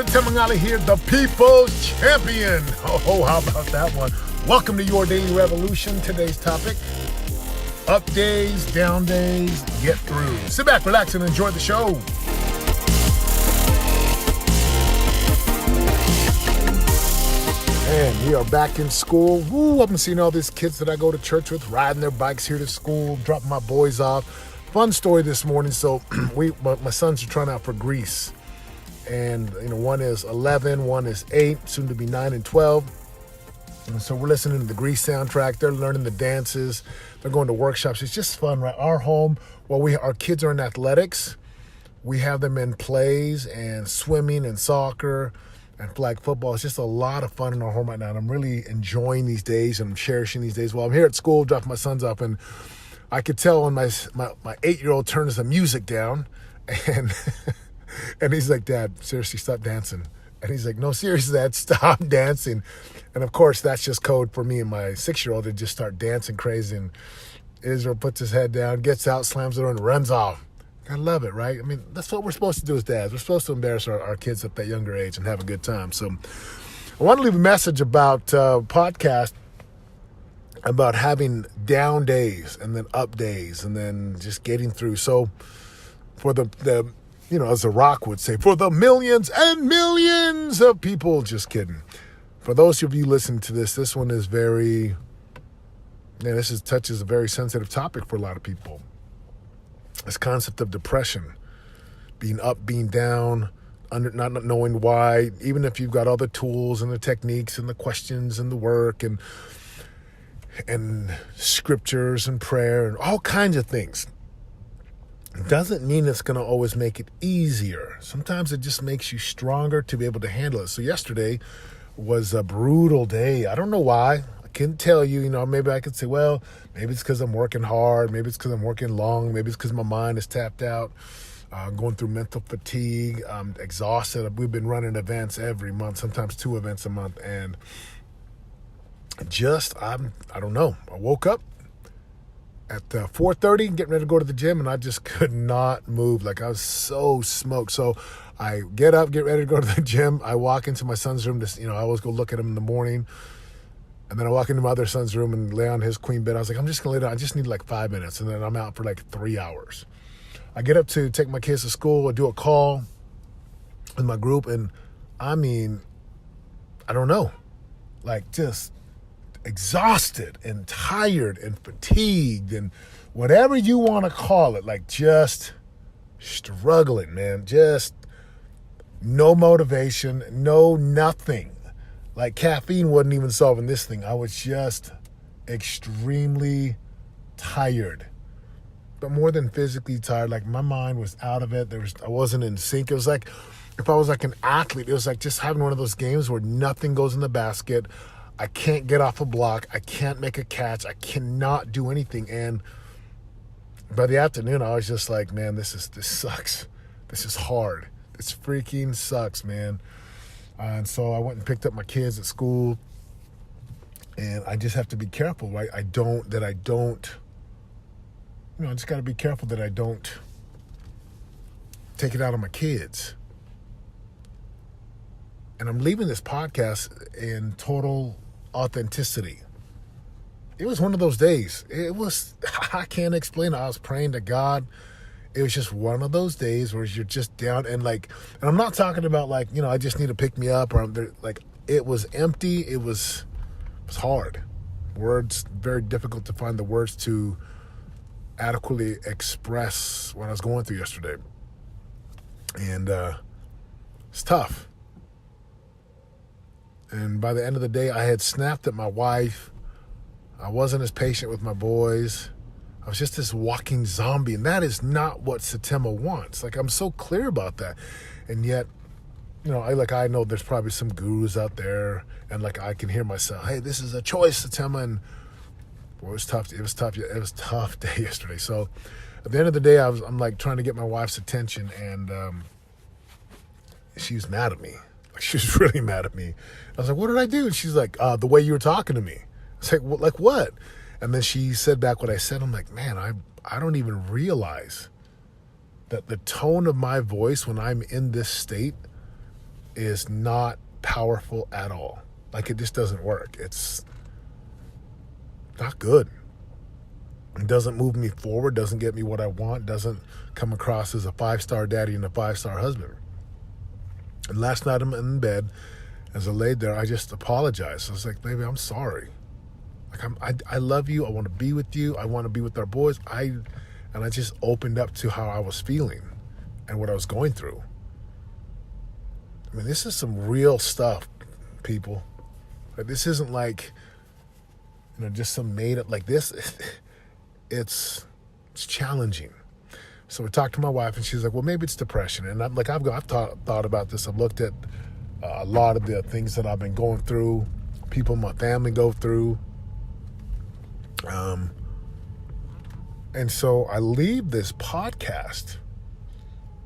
Satemangali here, the People's Champion. Oh, how about that one? Welcome to Your Daily Revolution. Today's topic, up days, down days, get through. Sit back, relax, and enjoy the show. And we are back in school. Woo, I've been seeing all these kids that I go to church with riding their bikes here to school, dropping my boys off. Fun story this morning. So my sons are trying out for Grease. And, one is 11, one is 8, soon to be 9 and 12. And so we're listening to the Grease soundtrack. They're learning the dances. They're going to workshops. It's just fun, right? Our home, our kids are in athletics. We have them in plays and swimming and soccer and flag football. It's just a lot of fun in our home right now. And I'm really enjoying these days and I'm cherishing these days. Well, I'm here at school, dropping my sons off, and I could tell when my 8-year-old turns the music down and and he's like, "Dad, seriously, stop dancing." And he's like, "No, seriously, Dad, stop dancing." And of course, that's just code for me and my 6-year-old to just start dancing crazy. And Israel puts his head down, gets out, slams the door, and runs off. I love it, right? I mean, that's what we're supposed to do as dads. We're supposed to embarrass our kids at that younger age and have a good time. So I want to leave a message about podcast about having down days and then up days and then just getting through. So for the as The Rock would say, for the millions and millions of people, just kidding. For those of you listening to this one is touches a very sensitive topic for a lot of people. This concept of depression, being up, being down, not knowing why, even if you've got all the tools and the techniques and the questions and the work and scriptures and prayer and all kinds of things. It doesn't mean it's going to always make it easier. Sometimes it just makes you stronger to be able to handle it. So yesterday was a brutal day. I don't know why. I can't tell you, maybe I could say, well, maybe it's because I'm working hard. Maybe it's because I'm working long. Maybe it's because my mind is tapped out. Going through mental fatigue. I'm exhausted. We've been running events every month, sometimes 2 events a month. And I don't know. I woke up at 4:30, getting ready to go to the gym, and I just could not move. Like, I was so smoked. So I get up, get ready to go to the gym. I walk into my son's room. I always go look at him in the morning. And then I walk into my other son's room and lay on his queen bed. I was like, I'm just going to lay down. I just need 5 minutes. And then I'm out for 3 hours. I get up to take my kids to school. I do a call with my group. And I don't know, just exhausted and tired and fatigued and whatever you want to call it, just struggling, man. Just no motivation, nothing. Caffeine wasn't even solving this thing. I was just extremely tired, but more than physically tired. My mind was out of it. I wasn't in sync. It was like if I was an athlete. It was like just having one of those games where nothing goes in the basket. I can't get off a block. I can't make a catch. I cannot do anything. And by the afternoon, I was just like, man, this sucks. This is hard. This freaking sucks, man. And so I went and picked up my kids at school. And I just have to be careful, right? I just got to be careful that I don't take it out on my kids. And I'm leaving this podcast in total authenticity. It was one of those days. I can't explain it. I was praying to God. It was just one of those days where you're just down and I'm not talking about I just need to pick me up or it was empty. It was hard. Words, very difficult to find the words to adequately express what I was going through yesterday. And it's tough. And by the end of the day, I had snapped at my wife. I wasn't as patient with my boys. I was just this walking zombie. And that is not what Satema wants. I'm so clear about that. And yet, I know there's probably some gurus out there. And I can hear myself, hey, this is a choice, Satema. And boy, it was tough. It was tough. It was a tough day yesterday. So at the end of the day, I'm trying to get my wife's attention. And she was mad at me. She was really mad at me. I was like, what did I do? And she's like, the way you were talking to me. I was like, what? And then she said back what I said. I'm like, man, I don't even realize that the tone of my voice when I'm in this state is not powerful at all. Like, it just doesn't work. It's not good. It doesn't move me forward, doesn't get me what I want, doesn't come across as a 5-star daddy and a 5-star husband. And last night I'm in bed, as I laid there, I just apologized. I was like, baby, I'm sorry. Like, I love you. I want to be with you. I want to be with our boys. And I just opened up to how I was feeling and what I was going through. I mean, this is some real stuff, people. Like, this isn't like, just some made up like this. It's challenging. So we talked to my wife, and she's like, well, maybe it's depression. And I'm like, I've thought about this. I've looked at a lot of the things that I've been going through, people in my family go through. And so I leave this podcast.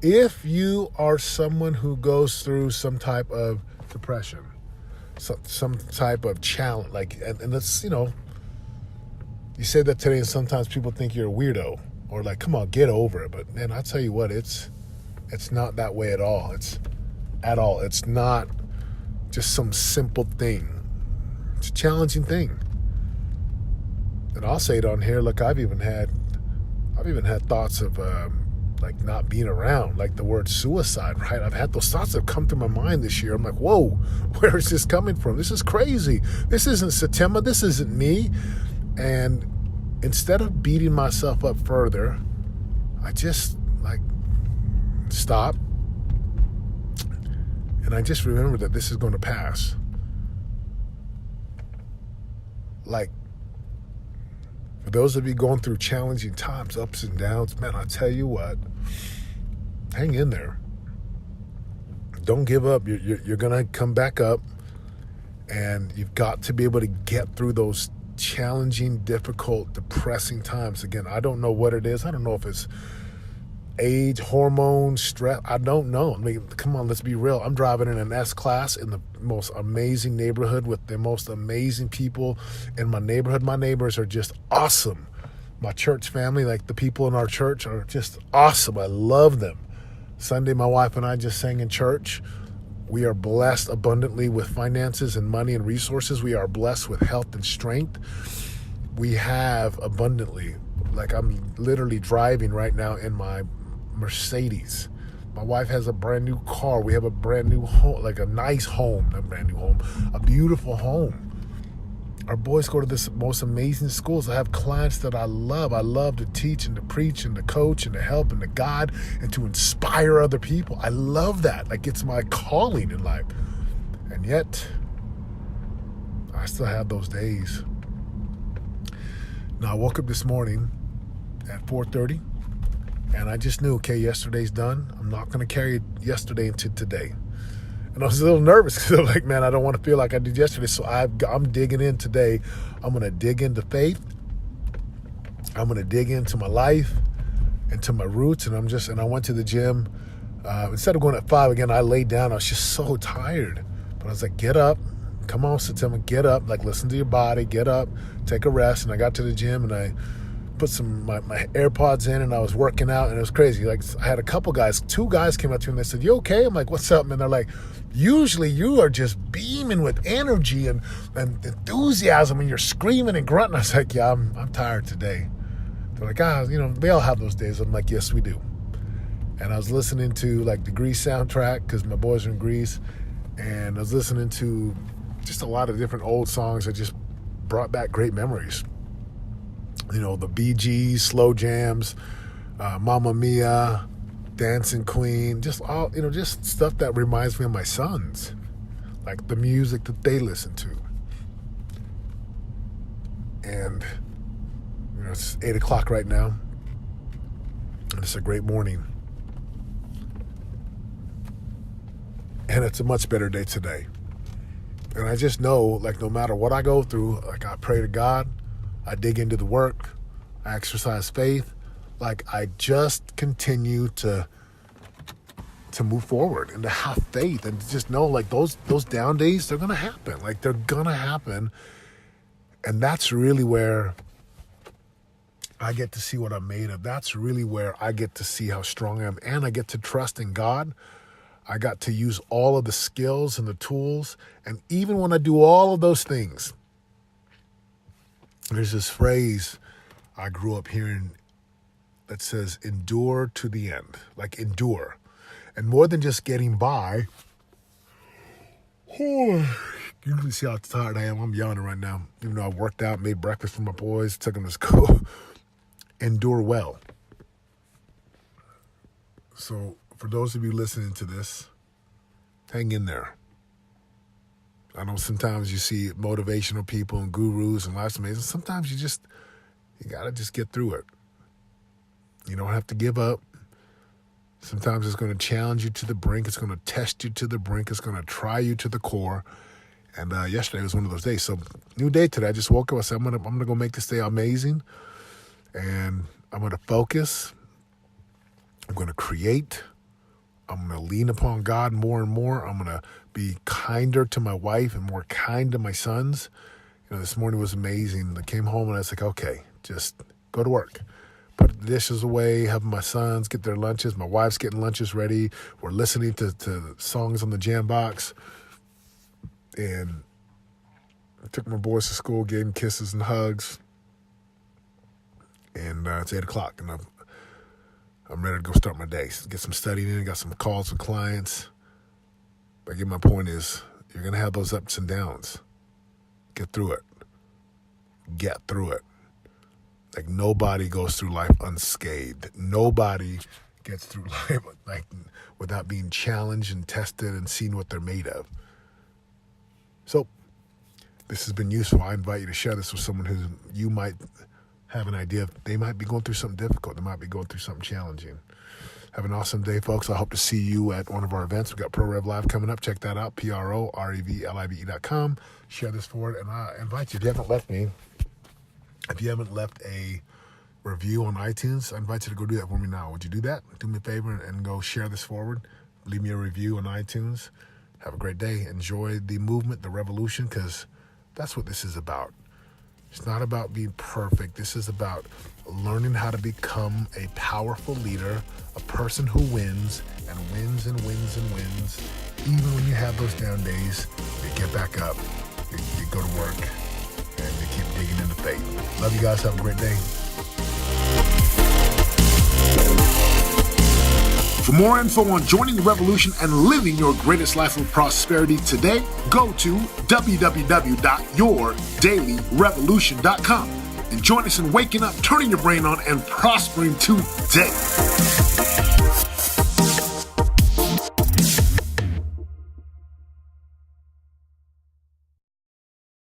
If you are someone who goes through some type of depression, some type of challenge, like, and it's, you say that today, and sometimes people think you're a weirdo, or like, come on, get over it. But man, I tell you what, it's not that way at all. It's not just some simple thing. It's a challenging thing. And I'll say it on here. Look, I've even had thoughts of like not being around, like the word suicide, right? I've had those thoughts that have come through my mind this year. I'm like, whoa, where is this coming from? This is crazy. This isn't Satima. This isn't me. And instead of beating myself up further, I just stop. And I just remember that this is going to pass. Like, for those of you going through challenging times, ups and downs, man, I tell you what, hang in there. Don't give up. You're going to come back up, and you've got to be able to get through those challenging, difficult, depressing times. Again, I don't know what it is. I don't know if it's age, hormones, stress. I don't know. I mean, come on, let's be real. I'm driving in an S-Class in the most amazing neighborhood with the most amazing people in my neighborhood. My neighbors are just awesome. My church family, like the people in our church, are just awesome. I love them. Sunday, my wife and I just sang in church. We are blessed abundantly with finances and money and resources. We are blessed with health and strength. We have abundantly. Like, I'm literally driving right now in my Mercedes. My wife has a brand new car. We have a brand new home, like a nice home, a brand new home, a beautiful home. Our boys go to this most amazing schools. I have clients that I love. I love to teach and to preach and to coach and to help and to guide and to inspire other people. I love that. Like, it's my calling in life. And yet, I still have those days. Now, I woke up this morning at 4:30, and I just knew, okay, yesterday's done. I'm not going to carry yesterday into today. And I was a little nervous because I'm like, man, I don't want to feel like I did yesterday. So I'm digging in today. I'm going to dig into faith. I'm going to dig into my life, into my roots. And I went to the gym. Instead of going at 5 again, I laid down. I was just so tired. But I was like, get up. Come on, Satima, get up. Like, listen to your body. Get up. Take a rest. And I got to the gym, and I put my AirPods in, and I was working out, and it was crazy. Like, I had a couple guys, 2 guys came up to me and they said, you okay? I'm like, what's up? And they're like, usually you are just beaming with energy and enthusiasm, and you're screaming and grunting. I was like, yeah, I'm tired today. They're like, we all have those days. I'm like, yes, we do. And I was listening to like the Grease soundtrack because my boys are in Grease, and I was listening to just a lot of different old songs that just brought back great memories. The Bee Gees, slow jams, Mamma Mia, Dancing Queen, just all, just stuff that reminds me of my sons, like the music that they listen to. And, it's 8 o'clock right now, and it's a great morning. And it's a much better day today. And I just know, like, no matter what I go through, like, I pray to God, I dig into the work, I exercise faith, like, I just continue to move forward and to have faith and to just know, like, those down days, they're going to happen. Like, they're going to happen. And that's really where I get to see what I'm made of. That's really where I get to see how strong I am. And I get to trust in God. I got to use all of the skills and the tools. And even when I do all of those things, there's this phrase I grew up hearing that says, endure to the end. Like, endure. And more than just getting by, you can see how tired I am. I'm yawning right now. Even though I worked out, made breakfast for my boys, took them to school. Endure well. So for those of you listening to this, hang in there. I know sometimes you see motivational people and gurus and life's amazing. Sometimes you got to just get through it. You don't have to give up. Sometimes it's going to challenge you to the brink. It's going to test you to the brink. It's going to try you to the core. And yesterday was one of those days. So new day today. I just woke up. I said, I'm gonna go make this day amazing. And I'm going to focus. I'm going to create. I'm going to lean upon God more and more. I'm going to be kinder to my wife and more kind to my sons. This morning was amazing. I came home and I was like, okay, just go to work. Put the dishes away, helping my sons get their lunches. My wife's getting lunches ready. We're listening to songs on the jam box. And I took my boys to school, gave them kisses and hugs. And it's 8 o'clock, and I'm ready to go start my day. Get some studying in, got some calls with clients. But again, my point is, you're going to have those ups and downs. Get through it. Get through it. Like, nobody goes through life unscathed. Nobody gets through life without being challenged and tested and seeing what they're made of. So this has been useful. I invite you to share this with someone who you might have an idea of. They might be going through something difficult. They might be going through something challenging. Have an awesome day, folks. I hope to see you at one of our events. We've got Pro Rev Live coming up. Check that out, PROREVLIVE.com. Share this forward, and I invite you, if you haven't left a review on iTunes, I invite you to go do that for me now. Would you do that? Do me a favor and go share this forward. Leave me a review on iTunes. Have a great day. Enjoy the movement, the revolution, because that's what this is about. It's not about being perfect. This is about learning how to become a powerful leader, a person who wins and wins and wins and wins. Even when you have those down days, you get back up, you go to work, and you keep digging into faith. Love you guys. Have a great day. For more info on joining the revolution and living your greatest life of prosperity today, go to www.yourdailyrevolution.com and join us in waking up, turning your brain on, and prospering today.